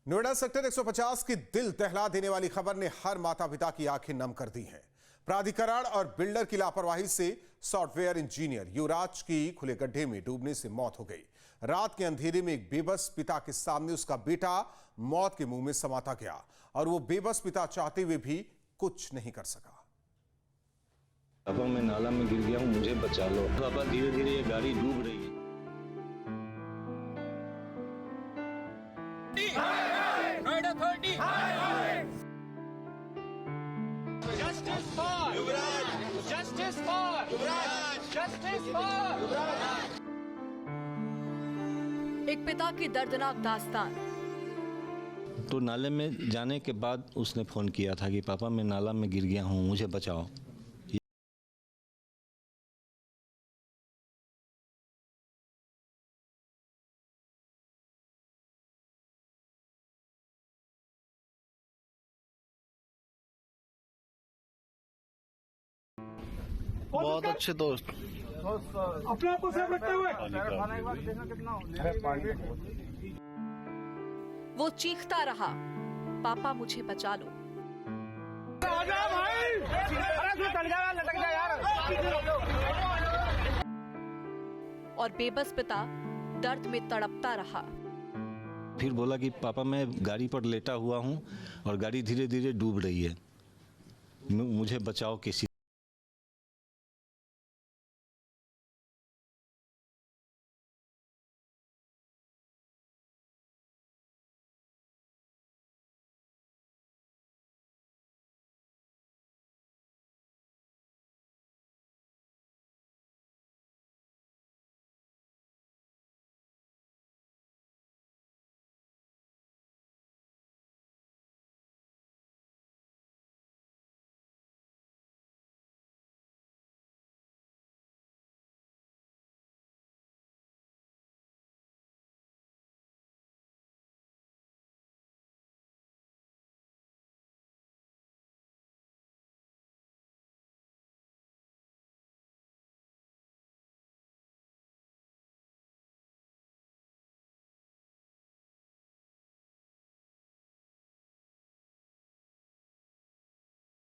Noida sector 150 की दिल दहला देने वाली खबर ने हर माता पिता की आंखें नम कर दी हैं। प्राधिकरण और बिल्डर की लापरवाही से सॉफ्टवेयर इंजीनियर युवराज की खुले गड्ढे में डूबने से मौत हो गई। रात के अंधेरे में एक बेबस पिता के सामने उसका बेटा मौत के मुंह में समाता गया और वो बेबस पिता चाहते हुए भी कुछ नहीं कर सका। पापा, मैं नाला में गिर गया हूँ, मुझे बचा लो। पापा, धीरे धीरे ये गाड़ी डूब रही है। एक पिता की दर्दनाक दास्तान। तो नाले में जाने के बाद उसने फोन किया था कि पापा, मैं नाला में गिर गया हूँ, मुझे बचाओ। बहुत अच्छे दोस्त, अपने आप को सेफ रखते हुए वो चीखता रहा, पापा मुझे बचा लो। और बेबस पिता दर्द में तड़पता रहा। फिर बोला कि पापा, मैं गाड़ी पर लेटा हुआ हूँ और गाड़ी धीरे धीरे डूब रही है, मुझे बचाओ किसी।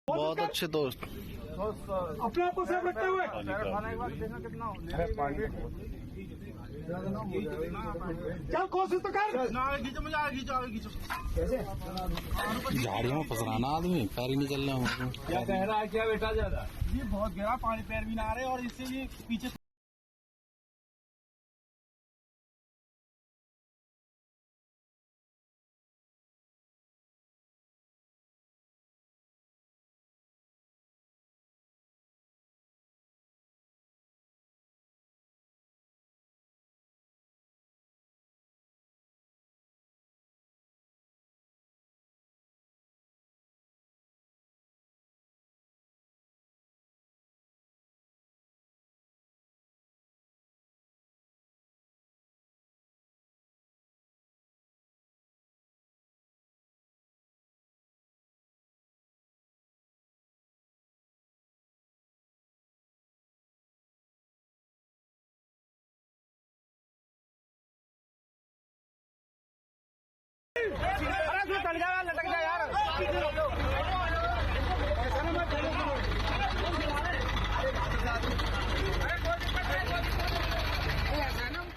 बहुत अच्छे दोस्त, अपने आप को सेफ रखते हुए चल कोशिश तो कर। झाड़ियों में फंसराना आदमी, पैर ही नहीं चल रहे हैं। क्या कह रहा है, क्या बेटा ज्यादा ये बहुत गहरा पानी, पैर भी ना आ रहे और इससे ये पीछे लटक जा यार।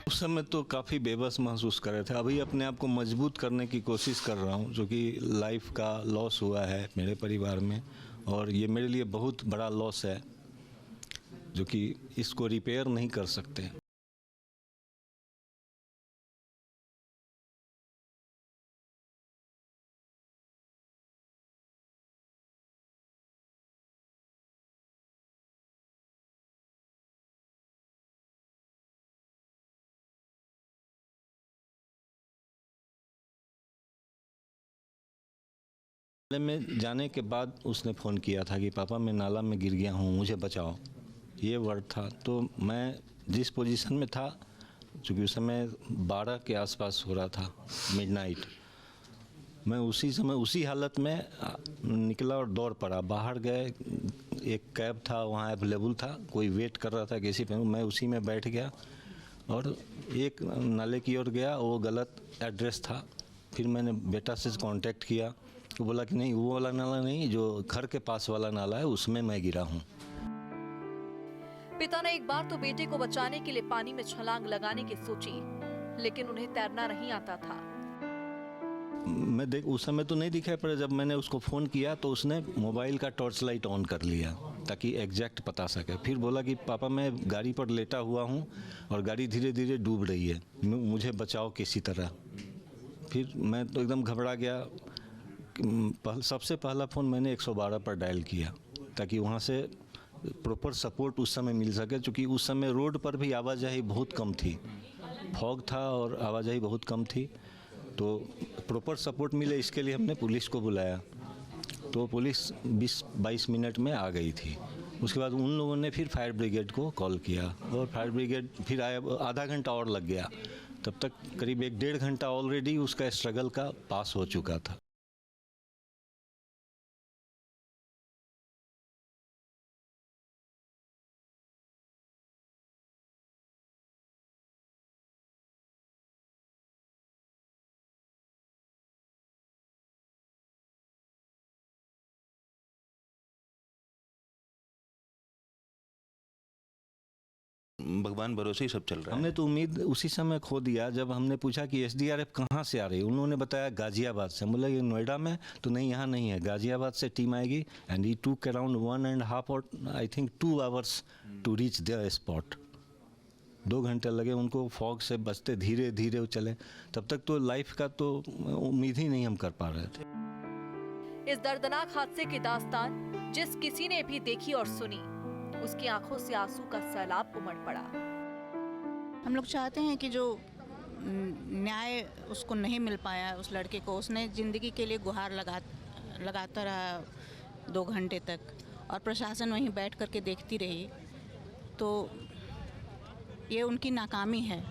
उस समय तो काफ़ी बेबस महसूस कर रहे थे। अभी अपने आप को मजबूत करने की कोशिश कर रहा हूँ, जो कि लाइफ का लॉस हुआ है मेरे परिवार में, और ये मेरे लिए बहुत बड़ा लॉस है जो कि इसको रिपेयर नहीं कर सकते। में जाने के बाद उसने फ़ोन किया था कि पापा, मैं नाला में गिर गया हूँ, मुझे बचाओ, ये वर्ड था। तो मैं जिस पोजीशन में था, चूँकि उस समय 12 के आसपास हो रहा था, मिडनाइट, मैं उसी समय उसी हालत में निकला और दौड़ पड़ा। बाहर गए, एक कैब था वहाँ अवेलेबल था, कोई वेट कर रहा था किसी पे, मैं उसी में बैठ गया और एक नाले की ओर गया। वो गलत एड्रेस था, फिर मैंने बेटा से कांटेक्ट किया, तो बोला कि नहीं वो वाला नाला नहीं, जो घर के पास वाला नाला है उसमें मैं गिरा हूँ। पिता ने एक बार तो बेटे को बचाने के लिए पानी में छलांग लगाने की सोची, लेकिन उन्हें तैरना नहीं आता था। मैं उस समय तो नहीं दिखाई पड़ा, जब मैंने उसको फ़ोन किया तो उसने मोबाइल का टॉर्च लाइट ऑन कर लिया ताकि एग्जैक्ट पता सके। फिर बोला कि पापा मैं गाड़ी पर लेटा हुआ हूँ और गाड़ी धीरे धीरे डूब रही है, मुझे बचाओ किसी तरह। फिर मैं तो एकदम घबरा गया। सबसे पहला फ़ोन मैंने 112 पर डायल किया ताकि वहाँ से प्रॉपर सपोर्ट उस समय मिल सके, क्योंकि उस समय रोड पर भी आवाजाही बहुत कम थी, फॉग था और आवाजाही बहुत कम थी, तो प्रॉपर सपोर्ट मिले इसके लिए हमने पुलिस को बुलाया। तो पुलिस 20-22 मिनट में आ गई थी। उसके बाद उन लोगों ने फिर फायर ब्रिगेड को कॉल किया और फायर ब्रिगेड फिर आया। आधा घंटा और लग गया, तब तक करीब 1-1.5 घंटा ऑलरेडी उसका स्ट्रगल का पास हो चुका था। भगवान भरोसे ही सब चल रहा है। हमने तो उम्मीद उसी समय खो दिया जब हमने पूछा कि एसडीआरएफ कहाँ से आ रही है। उन्होंने बताया गाजियाबाद से। बोला ये नोएडा में तो नहीं, यहाँ नहीं है, गाजियाबाद से टीम आएगी। एंड ही टूक अराउंड 1.5 और I think 2 hours to reach there spot. 2 घंटे लगे उनको फॉग से बचते, धीरे धीरे चले। तब तक तो लाइफ का तो उम्मीद ही नहीं हम कर पा रहे थे। इस दर्दनाक हादसे की दास्तान जिस किसी ने भी देखी और सुनी, उसकी आंखों से आंसू का सैलाब उमड़ पड़ा। हम लोग चाहते हैं कि जो न्याय उसको नहीं मिल पाया, उस लड़के को, उसने ज़िंदगी के लिए गुहार लगाता रहा 2 घंटे तक और प्रशासन वहीं बैठ करके देखती रही, तो ये उनकी नाकामी है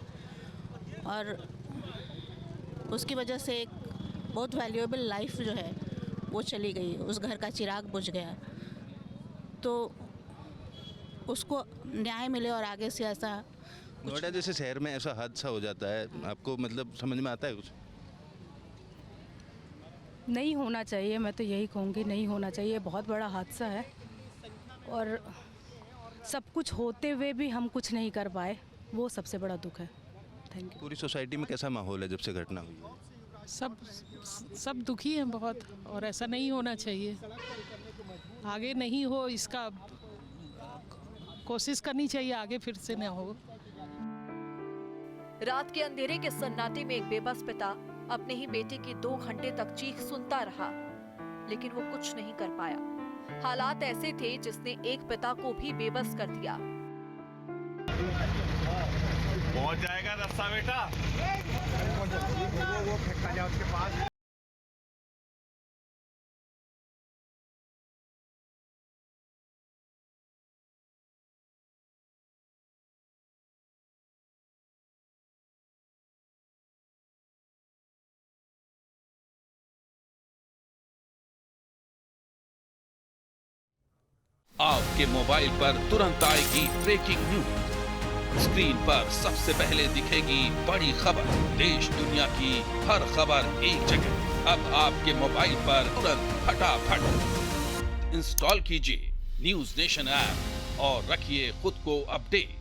और उसकी वजह से एक बहुत वैल्यूएबल लाइफ जो है वो चली गई, उस घर का चिराग बुझ गया। तो उसको न्याय मिले और आगे से ऐसा। नोएडा जैसे शहर में ऐसा हादसा हो जाता है, आपको मतलब समझ में आता है कुछ? नहीं होना चाहिए, मैं तो यही कहूँगी, नहीं होना चाहिए। बहुत बड़ा हादसा है और सब कुछ होते हुए भी हम कुछ नहीं कर पाए, वो सबसे बड़ा दुख है। Thank you. पूरी सोसाइटी में कैसा माहौल है जब से घटना हुई है? सब दुखी हैं बहुत, और ऐसा नहीं होना चाहिए, आगे नहीं हो, इसका कोशिश करनी चाहिए, आगे फिर से न हो। रात के अंधेरे के सन्नाटे में एक बेबस पिता अपने ही बेटे की 2 घंटे तक चीख सुनता रहा, लेकिन वो कुछ नहीं कर पाया। हालात ऐसे थे जिसने एक पिता को भी बेबस कर दिया। पहुंच जाएगा रास्ता बेटा, वो फेंका जाए उसके पास। आपके मोबाइल पर तुरंत आएगी ब्रेकिंग न्यूज। स्क्रीन पर सबसे पहले दिखेगी बड़ी खबर, देश दुनिया की हर खबर एक जगह। अब आपके मोबाइल पर तुरंत फटाफट इंस्टॉल कीजिए न्यूज नेशन ऐप और रखिए खुद को अपडेट।